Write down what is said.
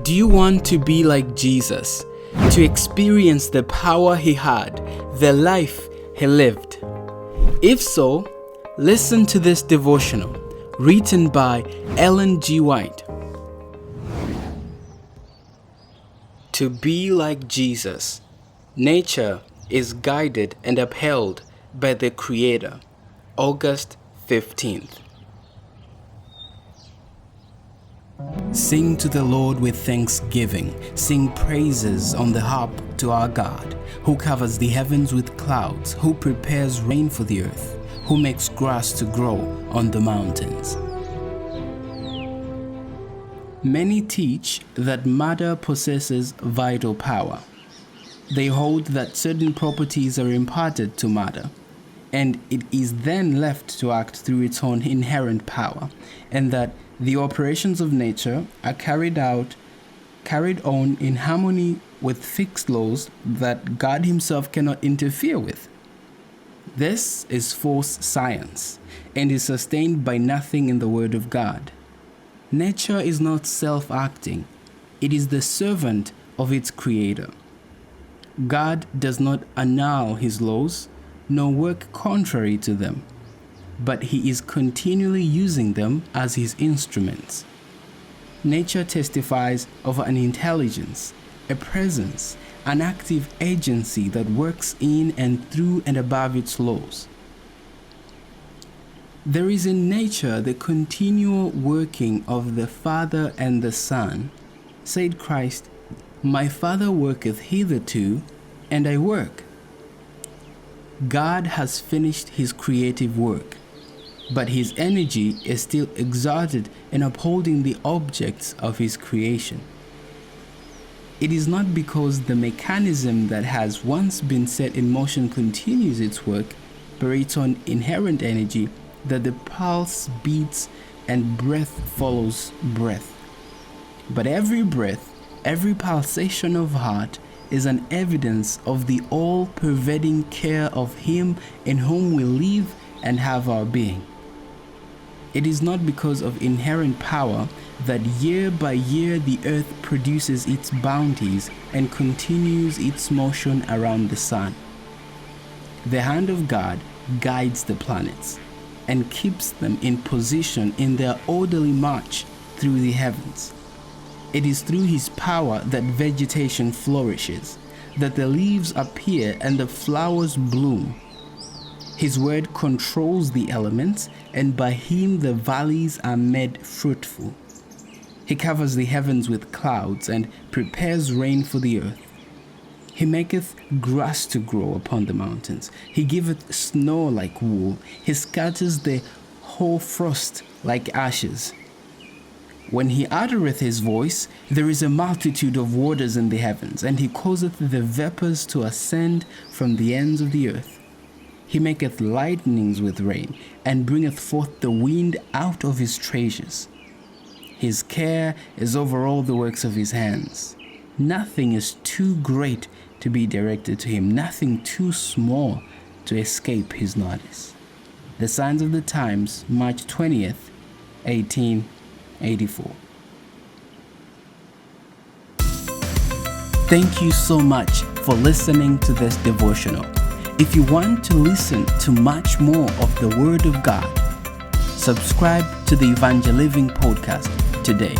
Do you want to be like Jesus? To experience the power he had, the life he lived? If so, listen to this devotional written by Ellen G. White. To be like Jesus. Nature is guided and upheld by the Creator. August 15th. Sing to the Lord with thanksgiving. Sing praises on the harp to our God, who covers the heavens with clouds, who prepares rain for the earth, who makes grass to grow on the mountains. Many teach that matter possesses vital power. They hold that certain properties are imparted to matter, and it is then left to act through its own inherent power, and that the operations of nature are carried on in harmony with fixed laws that God Himself cannot interfere with. This is false science and is sustained by nothing in the Word of God. Nature is not self-acting, it is the servant of its Creator. God does not annul His laws, nor work contrary to them, but He is continually using them as His instruments. Nature testifies of an intelligence, a presence, an active agency that works in and through and above its laws. There is in nature the continual working of the Father and the Son. Said Christ, "My Father worketh hitherto, and I work." God has finished His creative work, but His energy is still exerted in upholding the objects of His creation. It is not because the mechanism that has once been set in motion continues its work by its own inherent energy that the pulse beats and breath follows breath. But every breath, every pulsation of heart is an evidence of the all-pervading care of Him in whom we live and have our being. It is not because of inherent power that year by year the earth produces its bounties and continues its motion around the sun. The hand of God guides the planets and keeps them in position in their orderly march through the heavens. It is through His power that vegetation flourishes, that the leaves appear and the flowers bloom. His word controls the elements, and by Him the valleys are made fruitful. He covers the heavens with clouds and prepares rain for the earth. He maketh grass to grow upon the mountains. He giveth snow like wool. He scatters the hoarfrost like ashes. When He uttereth His voice, there is a multitude of waters in the heavens, and He causeth the vapors to ascend from the ends of the earth. He maketh lightnings with rain, and bringeth forth the wind out of His treasures. His care is over all the works of His hands. Nothing is too great to be directed to Him, nothing too small to escape His notice. The Signs of the Times, March 20th, 1884. Thank you so much for listening to this devotional. If you want to listen to much more of the Word of God, subscribe to the Evangeliving podcast today.